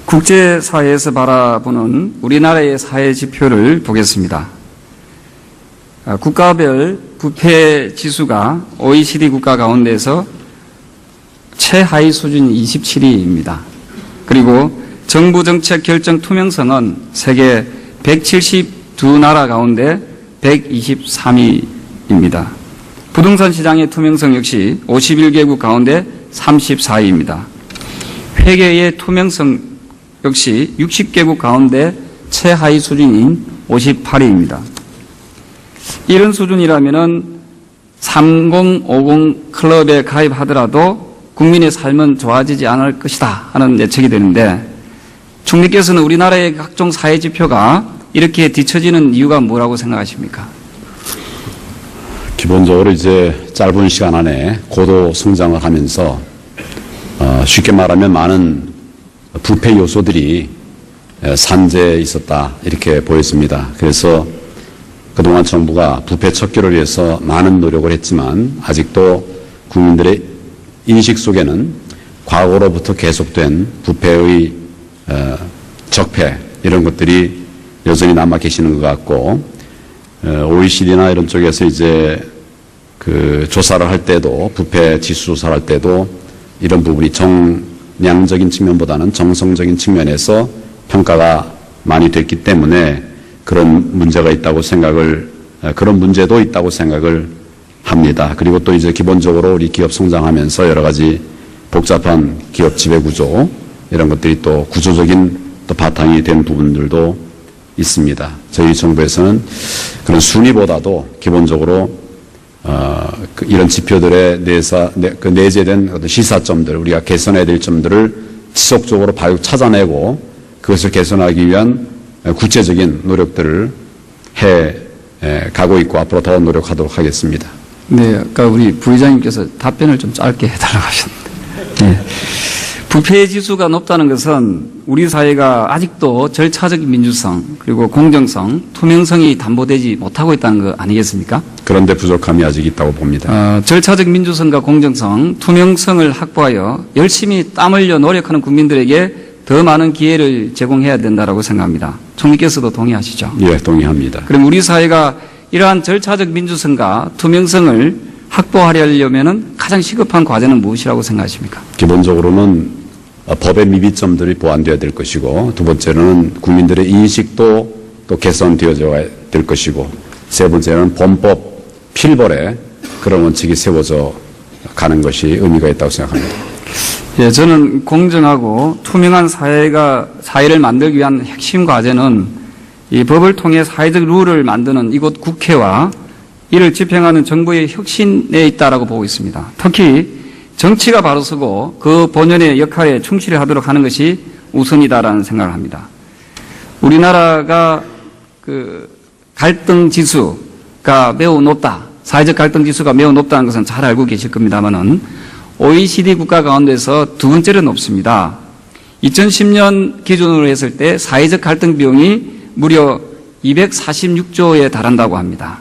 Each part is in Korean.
국제사회에서 바라보는 우리나라의 사회 지표를 보겠습니다. 국가별 부패 지수가 OECD 국가 가운데서 최하위 수준 27위입니다. 그리고 정부 정책 결정 투명성은 세계 172나라 가운데 123위입니다. 부동산 시장의 투명성 역시 51개국 가운데 34위입니다. 회계의 투명성 역시 60개국 가운데 최하위 수준인 58위입니다. 이런 수준이라면은 3050 클럽에 가입하더라도 국민의 삶은 좋아지지 않을 것이다 하는 예측이 되는데, 총리께서는 우리나라의 각종 사회 지표가 이렇게 뒤처지는 이유가 뭐라고 생각하십니까? 기본적으로 이제 짧은 시간 안에 고도 성장을 하면서 쉽게 말하면 많은 부패 요소들이 산재해 있었다 이렇게 보였습니다. 그래서 그동안 정부가 부패 척결을 위해서 많은 노력을 했지만 아직도 국민들의 인식 속에는 과거로부터 계속된 부패의 적폐 이런 것들이 여전히 남아 계시는 것 같고, OECD나 이런 쪽에서 이제 그 조사를 할 때도 부패 지수 조사를 할 때도 이런 부분이 정량적인 측면보다는 정성적인 측면에서 평가가 많이 됐기 때문에 그런 문제가 있다고 그런 문제도 있다고 생각을 합니다. 그리고 또 이제 기본적으로 우리 기업 성장하면서 여러 가지 복잡한 기업 지배 구조 이런 것들이 또 구조적인 또 바탕이 된 부분들도 있습니다. 저희 정부에서는 그런 순위보다도 기본적으로 이런 지표들에 내재된 어떤 시사점들, 우리가 개선해야 될 점들을 지속적으로 찾아내고 그것을 개선하기 위한 구체적인 노력들을 가고 있고 앞으로 더 노력하도록 하겠습니다. 네, 아까 우리 부의장님께서 답변을 좀 짧게 해달라고 하셨는데. 네. 부패 지수가 높다는 것은 우리 사회가 아직도 절차적 민주성, 그리고 공정성, 투명성이 담보되지 못하고 있다는 거 아니겠습니까? 그런데 부족함이 아직 있다고 봅니다. 절차적 민주성과 공정성, 투명성을 확보하여 열심히 땀 흘려 노력하는 국민들에게 더 많은 기회를 제공해야 된다고 생각합니다. 총리께서도 동의하시죠? 예, 동의합니다. 그럼 우리 사회가 이러한 절차적 민주성과 투명성을 확보하려면 가장 시급한 과제는 무엇이라고 생각하십니까? 기본적으로는 법의 미비점들이 보완되어야 될 것이고, 두 번째는 국민들의 인식도 또 개선되어져야 될 것이고, 세 번째는 범법 필벌에 그런 원칙이 세워져 가는 것이 의미가 있다고 생각합니다. 예, 저는 공정하고 투명한 사회를 만들기 위한 핵심 과제는 이 법을 통해 사회적 룰을 만드는 이곳 국회와 이를 집행하는 정부의 혁신에 있다라고 보고 있습니다. 특히 정치가 바로 서고 그 본연의 역할에 충실하도록 하는 것이 우선이다라는 생각을 합니다. 우리나라가 그 갈등 지수가 매우 높다, 사회적 갈등 지수가 매우 높다는 것은 잘 알고 계실 겁니다만은 OECD 국가 가운데서 두 번째로 높습니다. 2010년 기준으로 했을 때 사회적 갈등 비용이 무려 246조에 달한다고 합니다.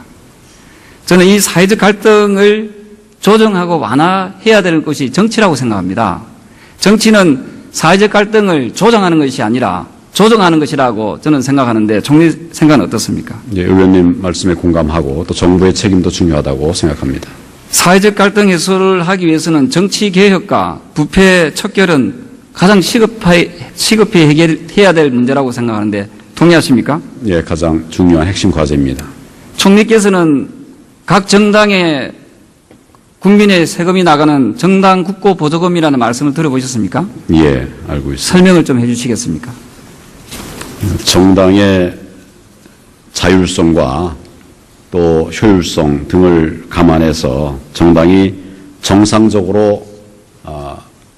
저는 이 사회적 갈등을 조정하고 완화해야 되는 것이 정치라고 생각합니다. 정치는 사회적 갈등을 조정하는 것이 아니라 조정하는 것이라고 저는 생각하는데, 총리 생각은 어떻습니까? 예, 의원님 말씀에 공감하고 또 정부의 책임도 중요하다고 생각합니다. 사회적 갈등 해소를 하기 위해서는 정치 개혁과 부패 척결은 가장 시급히 해결해야 될 문제라고 생각하는데 동의하십니까? 예, 가장 중요한 핵심 과제입니다. 총리께서는 각 정당의 국민의 세금이 나가는 정당 국고 보조금이라는 말씀을 들어보셨습니까? 예, 알고 있습니다. 설명을 좀 해주시겠습니까? 정당의 자율성과 또 효율성 등을 감안해서 정당이 정상적으로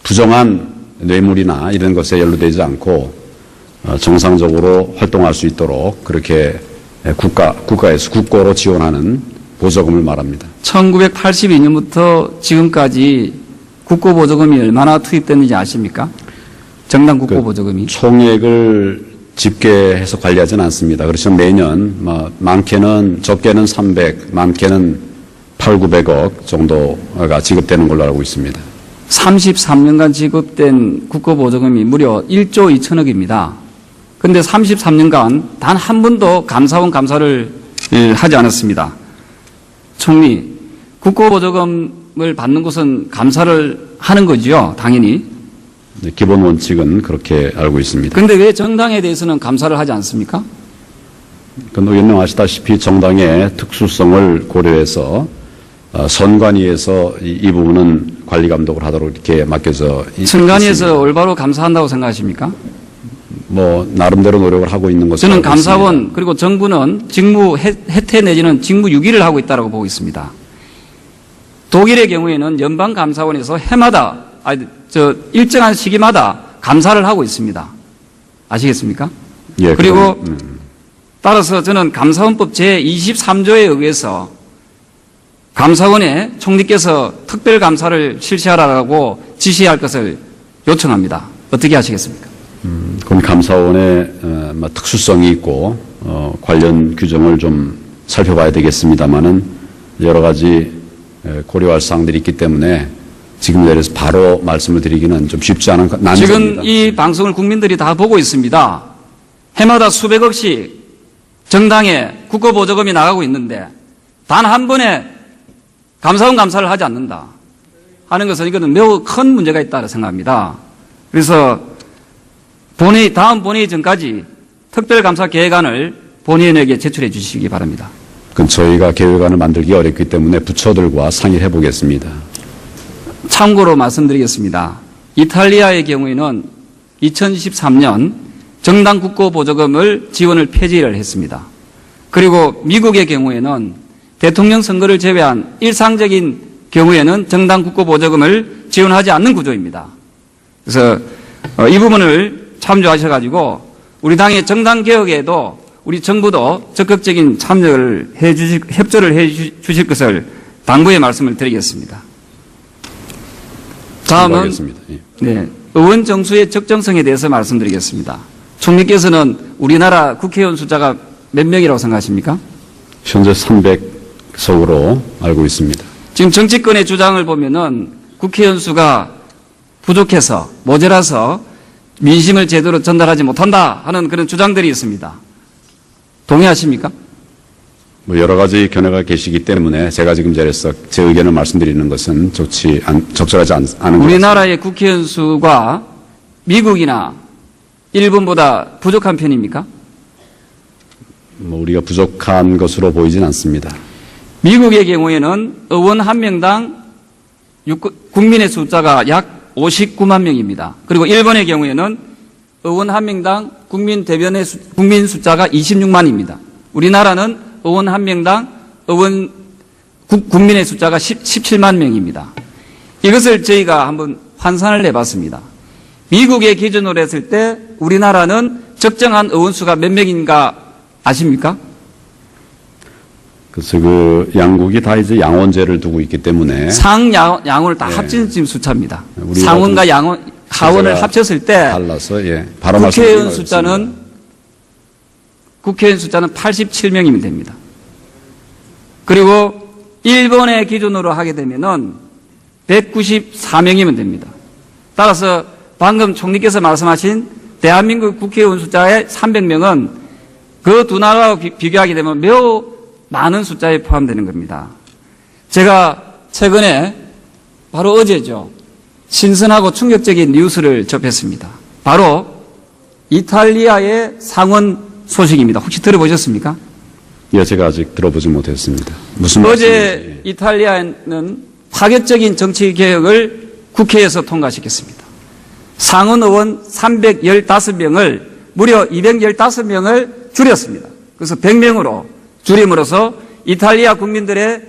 부정한 뇌물이나 이런 것에 연루되지 않고 정상적으로 활동할 수 있도록 그렇게 국가에서 국고로 지원하는 보조금을 말합니다. 1982년부터 지금까지 국고 보조금이 얼마나 투입됐는지 아십니까? 정당 국고 보조금이. 총액을 집계해서 관리하지는 않습니다. 그래서 매년 많게는 적게는 300, 많게는 8, 900억 정도가 지급되는 걸로 알고 있습니다. 33년간 지급된 국고보조금이 무려 1조 2천억입니다. 그런데 33년간 단 한 번도 감사원 감사를 하지 않았습니다. 총리, 국고보조금을 받는 곳은 감사를 하는 거죠, 당연히. 네, 기본 원칙은 그렇게 알고 있습니다. 그런데 왜 정당에 대해서는 감사를 하지 않습니까? 의원님 아시다시피 정당의 특수성을 고려해서 선관위에서 이 부분은 관리 감독을 하도록 이렇게 맡겨져 선관위에서 있습니다. 올바로 감사한다고 생각하십니까? 뭐 나름대로 노력을 하고 있는 것으로 저는 알고 감사원 있습니다. 그리고 정부는 직무 해태 내지는 직무 유기를 하고 있다고 보고 있습니다. 독일의 경우에는 연방감사원에서 해마다 일정한 시기마다 감사를 하고 있습니다. 아시겠습니까? 예, 그리고 그럼, 따라서 저는 감사원법 제23조에 의해서 감사원에 총리께서 특별감사를 실시하라고 지시할 것을 요청합니다. 어떻게 하시겠습니까? 그럼 감사원의 특수성이 있고 관련 규정을 좀 살펴봐야 되겠습니다만은 여러 가지 고려할 사항들이 있기 때문에 지금 내려서 바로 말씀을 드리기는 좀 쉽지 않은 난제입니다. 지금 이 방송을 국민들이 다 보고 있습니다. 해마다 수백억씩 정당에 국고보조금이 나가고 있는데 단 한 번에 감사원 감사를 하지 않는다 하는 것은 이거는 매우 큰 문제가 있다고 생각합니다. 그래서 다음 본회의 전까지 특별감사 계획안을 본회의원에게 제출해 주시기 바랍니다. 그건 저희가 계획안을 만들기 어렵기 때문에 부처들과 상의를 해보겠습니다. 참고로 말씀드리겠습니다. 이탈리아의 경우에는 2013년 정당 국고보조금을 지원을 폐지를 했습니다. 그리고 미국의 경우에는 대통령 선거를 제외한 일상적인 경우에는 정당 국고보조금을 지원하지 않는 구조입니다. 그래서 이 부분을 참조하셔가지고 우리 당의 정당 개혁에도 우리 정부도 적극적인 참여를 협조를 해 주실 것을 당부의 말씀을 드리겠습니다. 다음은 예. 의원 정수의 적정성에 대해서 말씀드리겠습니다. 총리께서는 우리나라 국회의원 숫자가 몇 명이라고 생각하십니까? 현재 300석으로 알고 있습니다. 지금 정치권의 주장을 보면은 국회의원 수가 부족해서 모자라서 민심을 제대로 전달하지 못한다 하는 그런 주장들이 있습니다. 동의하십니까? 뭐 여러 가지 견해가 계시기 때문에 제가 지금 자리에서 제 의견을 말씀드리는 것은 적절하지 않은 것 같습니다. 우리나라의 국회의원 수가 미국이나 일본보다 부족한 편입니까? 뭐 우리가 부족한 것으로 보이진 않습니다. 미국의 경우에는 의원 한 명당 국민의 숫자가 약 59만 명입니다. 그리고 일본의 경우에는 의원 한 명당 국민 숫자가 26만입니다. 우리나라는 의원 한 명당 국민의 숫자가 17만 명입니다. 이것을 저희가 한번 환산을 해봤습니다. 미국의 기준으로 했을 때 우리나라는 적정한 의원 수가 몇 명인가 아십니까? 그래서 그 양국이 다 이제 양원제를 두고 있기 때문에 양원을 다 합친 지금 숫자입니다. 우리가 상원과 하원을 합쳤을 때 달라서 바로 국회의원 숫자는 87명이면 됩니다. 그리고 일본의 기준으로 하게 되면은 194명이면 됩니다. 따라서 방금 총리께서 말씀하신 대한민국 국회의원 숫자의 300명은 그 두 나라와 비교하게 되면 매우 많은 숫자에 포함되는 겁니다. 제가 최근에 바로 어제죠. 신선하고 충격적인 뉴스를 접했습니다. 바로 이탈리아의 상원 소식입니다. 혹시 들어보셨습니까? 예, 제가 아직 들어보지 못했습니다. 무슨 어제 말씀인지. 이탈리아는 파격적인 정치 개혁을 국회에서 통과시켰습니다. 상원 의원 315명을 무려 215명을 줄였습니다. 그래서 100명으로 줄임으로써 이탈리아 국민들의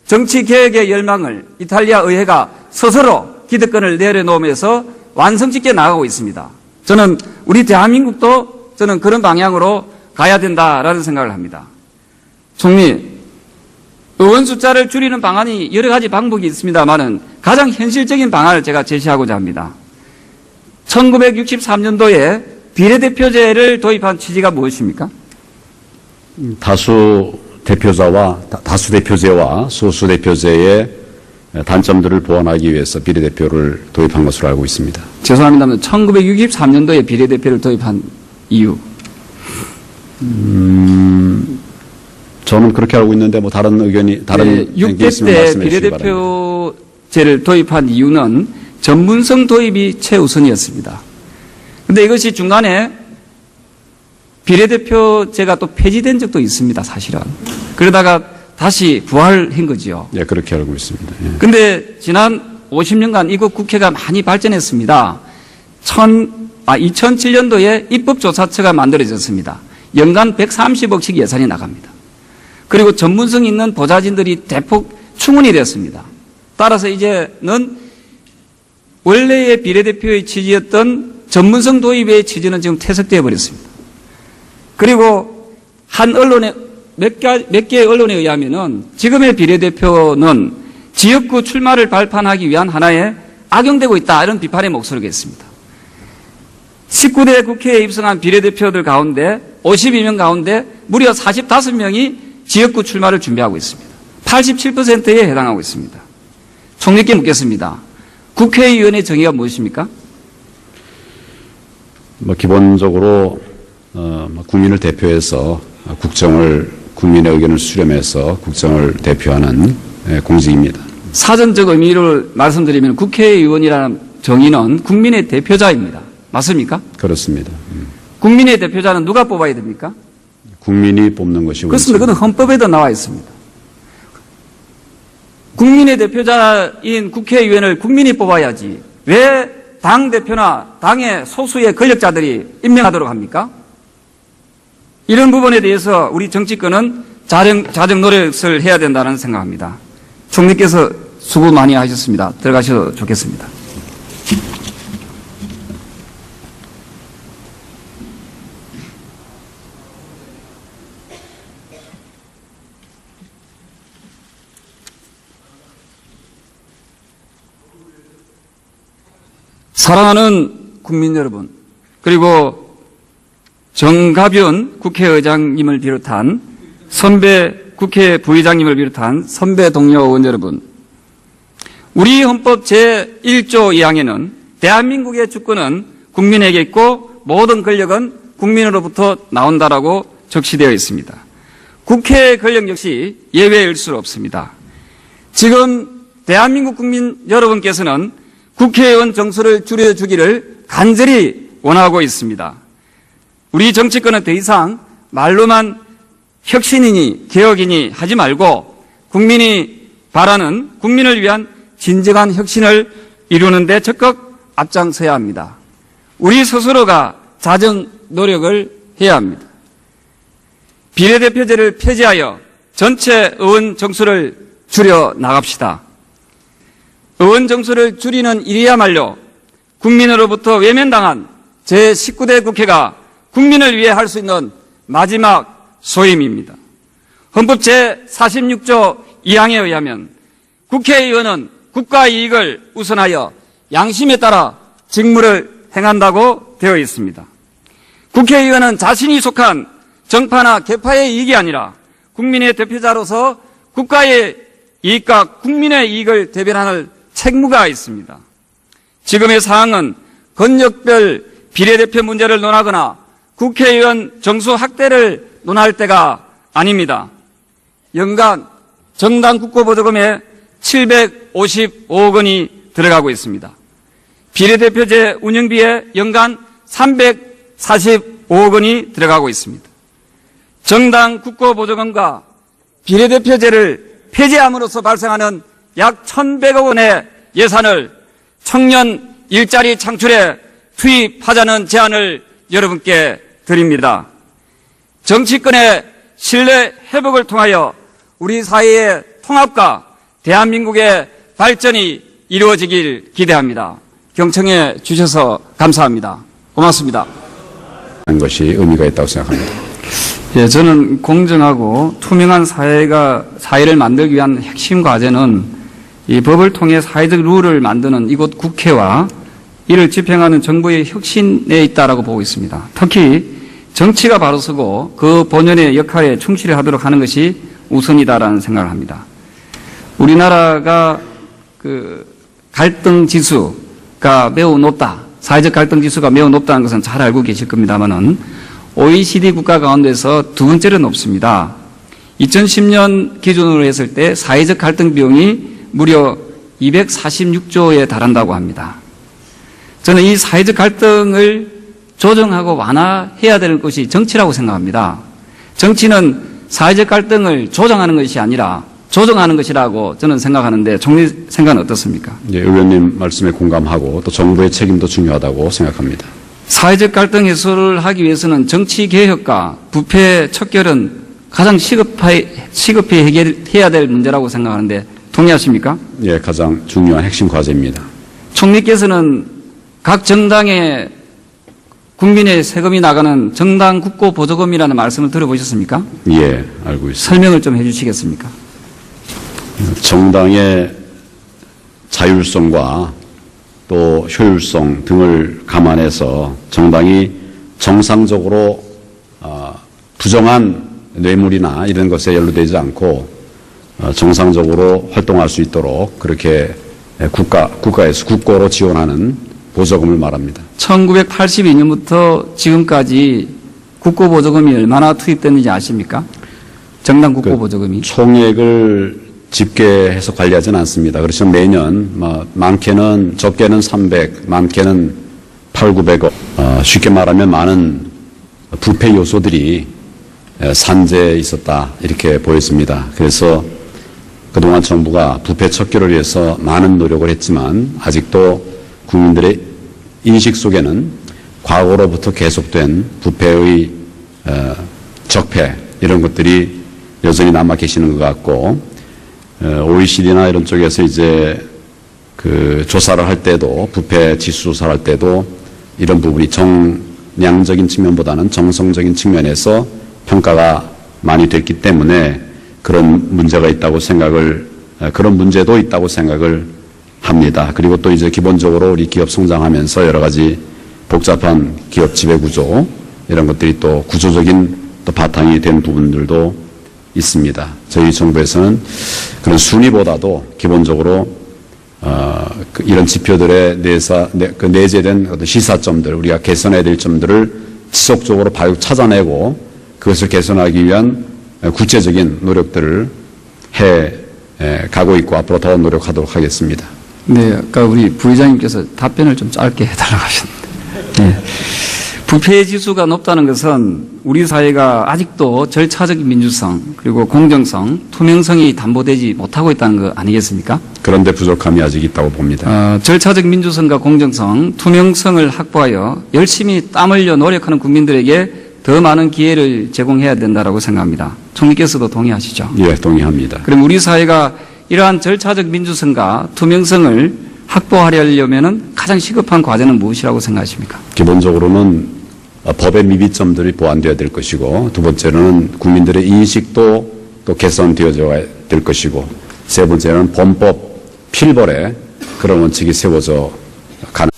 정치 개혁의 열망을 이탈리아 의회가 스스로 기득권을 내려놓으면서 완성짓게 나가고 있습니다. 저는 우리 대한민국도 저는 그런 방향으로 가야 된다라는 생각을 합니다. 총리, 의원 숫자를 줄이는 방안이 여러 가지 방법이 있습니다만은 가장 현실적인 방안을 제가 제시하고자 합니다. 1963년도에 비례대표제를 도입한 취지가 무엇입니까? 다수 대표제와 소수 대표제의 단점들을 보완하기 위해서 비례대표를 도입한 것으로 알고 있습니다. 죄송합니다만 1963년도에 비례대표를 도입한 이유. 저는 그렇게 알고 있는데 뭐 다른 의견이 다른 게 6대 있으면 때 말씀해 주시기 바랍니다. 비례대표제를 도입한 이유는 전문성 도입이 최우선이었습니다. 그런데 이것이 중간에 비례대표제가 또 폐지된 적도 있습니다, 사실은. 그러다가 다시 부활한 거지요. 예, 그렇게 알고 있습니다. 예. 근데 지난 50년간 이곳 국회가 많이 발전했습니다. 2007년도에 입법조사처가 만들어졌습니다. 연간 130억씩 예산이 나갑니다. 그리고 전문성 있는 보좌진들이 대폭 충원이 됐습니다. 따라서 이제는 원래의 비례대표의 취지였던 전문성 도입의 취지는 지금 퇴색되어 버렸습니다. 그리고 한 언론의 몇 개의 언론에 의하면은 지금의 비례대표는 지역구 출마를 발판하기 위한 하나의 악용되고 있다, 이런 비판의 목소리가 있습니다. 19대 국회에 입성한 비례대표들 가운데 52명 가운데 무려 45명이 지역구 출마를 준비하고 있습니다. 87%에 해당하고 있습니다. 총리께 묻겠습니다. 국회의원의 정의가 무엇입니까? 기본적으로 국민을 대표해서 국민의 의견을 수렴해서 국정을 대표하는 공직입니다. 사전적 의미를 말씀드리면 국회의원이라는 정의는 국민의 대표자입니다. 맞습니까? 그렇습니다. 국민의 대표자는 누가 뽑아야 됩니까? 국민이 뽑는 것이 그렇습니다. 그건 헌법에도 나와 있습니다. 국민의 대표자인 국회의원을 국민이 뽑아야지 왜 당대표나 당의 소수의 권력자들이 임명하도록 합니까? 이런 부분에 대해서 우리 정치권은 자정 노력을 해야 된다는 생각합니다. 총리께서 수고 많이 하셨습니다. 들어가셔도 좋겠습니다. 사랑하는 국민 여러분, 그리고 정가변 국회의장님을 비롯한 선배 국회 부의장님을 비롯한 선배 동료 의원 여러분, 우리 헌법 제1조 2항에는 대한민국의 주권은 국민에게 있고 모든 권력은 국민으로부터 나온다라고 적시되어 있습니다. 국회의 권력 역시 예외일 수 없습니다. 지금 대한민국 국민 여러분께서는 국회의원 정수를 줄여주기를 간절히 원하고 있습니다. 우리 정치권은 더 이상 말로만 혁신이니 개혁이니 하지 말고 국민이 바라는 국민을 위한 진정한 혁신을 이루는 데 적극 앞장서야 합니다. 우리 스스로가 자정 노력을 해야 합니다. 비례대표제를 폐지하여 전체 의원 정수를 줄여 나갑시다. 의원 정수를 줄이는 일이야말로 국민으로부터 외면당한 제19대 국회가 국민을 위해 할 수 있는 마지막 소임입니다. 헌법 제46조 2항에 의하면 국회의원은 국가 이익을 우선하여 양심에 따라 직무를 행한다고 되어 있습니다. 국회의원은 자신이 속한 정파나 계파의 이익이 아니라 국민의 대표자로서 국가의 이익과 국민의 이익을 대변하는 책무가 있습니다. 지금의 사항은 권력별 비례대표 문제를 논하거나 국회의원 정수 확대를 논할 때가 아닙니다. 연간 정당 국고보조금에 755억 원이 들어가고 있습니다. 비례대표제 운영비에 연간 345억 원이 들어가고 있습니다. 정당 국고보조금과 비례대표제를 폐지함으로써 발생하는 약 1,100억 원의 예산을 청년 일자리 창출에 투입하자는 제안을 여러분께 드립니다. 정치권의 신뢰 회복을 통하여 우리 사회의 통합과 대한민국의 발전이 이루어지길 기대합니다. 경청해 주셔서 감사합니다. 고맙습니다. 하는 것이 의미가 있다고 생각합니다. 예, 저는 공정하고 투명한 사회를 만들기 위한 핵심 과제는 이 법을 통해 사회적 룰을 만드는 이곳 국회와 이를 집행하는 정부의 혁신에 있다라고 보고 있습니다. 특히 정치가 바로 서고 그 본연의 역할에 충실히 하도록 하는 것이 우선이다라는 생각을 합니다. 우리나라가 그 갈등 지수가 매우 높다. 사회적 갈등 지수가 매우 높다는 것은 잘 알고 계실 겁니다만은 OECD 국가 가운데서 두 번째로 높습니다. 2010년 기준으로 했을 때 사회적 갈등 비용이 무려 246조에 달한다고 합니다. 저는 이 사회적 갈등을 조정하고 완화해야 되는 것이 정치라고 생각합니다. 정치는 사회적 갈등을 조정하는 것이 아니라 조정하는 것이라고 저는 생각하는데 총리 생각은 어떻습니까? 예, 의원님 말씀에 공감하고 또 정부의 책임도 중요하다고 생각합니다. 사회적 갈등 해소를 하기 위해서는 정치 개혁과 부패 척결은 가장 시급히 해결해야 될 문제라고 생각하는데 동의하십니까? 예, 가장 중요한 핵심 과제입니다. 총리께서는 각 정당의 국민의 세금이 나가는 정당 국고 보조금이라는 말씀을 들어보셨습니까? 예, 알고 있습니다. 설명을 좀 해주시겠습니까? 정당의 자율성과 또 효율성 등을 감안해서 정당이 정상적으로 부정한 뇌물이나 이런 것에 연루되지 않고 정상적으로 활동할 수 있도록 그렇게 국가에서 국고로 지원하는 보조금을 말합니다. 1982년부터 지금까지 국고 보조금이 얼마나 투입됐는지 아십니까? 정당 국고 보조금이. 총액을 집계해서 관리하지는 않습니다. 그렇지만 매년 많게는 적게는 300, 많게는 8, 900억. 쉽게 말하면 많은 부패 요소들이 산재에 있었다 이렇게 보였습니다. 그래서 그동안 정부가 부패 척결을 위해서 많은 노력을 했지만 아직도 국민들의 인식 속에는 과거로부터 계속된 부패의 적폐 이런 것들이 여전히 남아 계시는 것 같고 OECD나 이런 쪽에서 이제 그 조사를 할 때도 부패 지수 조사를 할 때도 이런 부분이 정량적인 측면보다는 정성적인 측면에서 평가가 많이 됐기 때문에 그런 문제가 있다고 그런 문제도 있다고 생각을 합니다. 그리고 또 이제 기본적으로 우리 기업 성장하면서 여러 가지 복잡한 기업 지배 구조 이런 것들이 또 구조적인 또 바탕이 된 부분들도 있습니다. 저희 정부에서는 그런 순위보다도 기본적으로 이런 지표들에 내재된 어떤 시사점들, 우리가 개선해야 될 점들을 지속적으로 찾아내고 그것을 개선하기 위한 구체적인 노력들을 가고 있고 앞으로 더 노력하도록 하겠습니다. 네, 아까 우리 부의장님께서 답변을 좀 짧게 해달라고 하셨는데. 네. 부패 지수가 높다는 것은 우리 사회가 아직도 절차적 민주성 그리고 공정성, 투명성이 담보되지 못하고 있다는 거 아니겠습니까? 그런데 부족함이 아직 있다고 봅니다. 절차적 민주성과 공정성, 투명성을 확보하여 열심히 땀 흘려 노력하는 국민들에게 더 많은 기회를 제공해야 된다고 생각합니다. 총리께서도 동의하시죠? 예, 동의합니다. 그럼 우리 사회가 이러한 절차적 민주성과 투명성을 확보하려면 가장 시급한 과제는 무엇이라고 생각하십니까? 기본적으로는 법의 미비점들이 보완되어야 될 것이고 두 번째로는 국민들의 인식도 또 개선되어져야 될 것이고 세 번째는 범법 필벌에 그런 원칙이 세워져 가는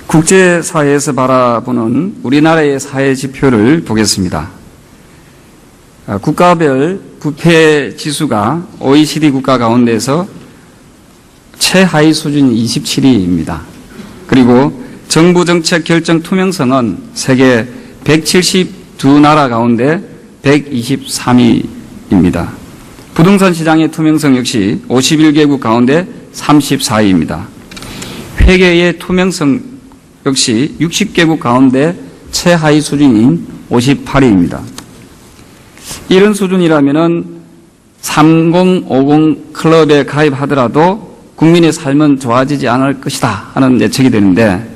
국제사회에서 바라보는 우리나라의 사회 지표를 보겠습니다. 국가별 부패 지수가 OECD 국가 가운데서 최하위 수준이 27위입니다. 그리고 정부 정책 결정 투명성은 세계 172나라 가운데 123위입니다. 부동산 시장의 투명성 역시 51개국 가운데 34위입니다. 회계의 투명성 역시 60개국 가운데 최하위 수준인 58위입니다. 이런 수준이라면은 3050 클럽에 가입하더라도 국민의 삶은 좋아지지 않을 것이다 하는 예측이 되는데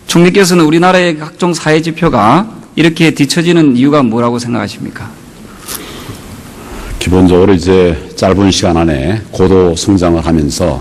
총리께서는 우리나라의 각종 사회 지표가 이렇게 뒤처지는 이유가 뭐라고 생각하십니까? 기본적으로 이제 짧은 시간 안에 고도 성장을 하면서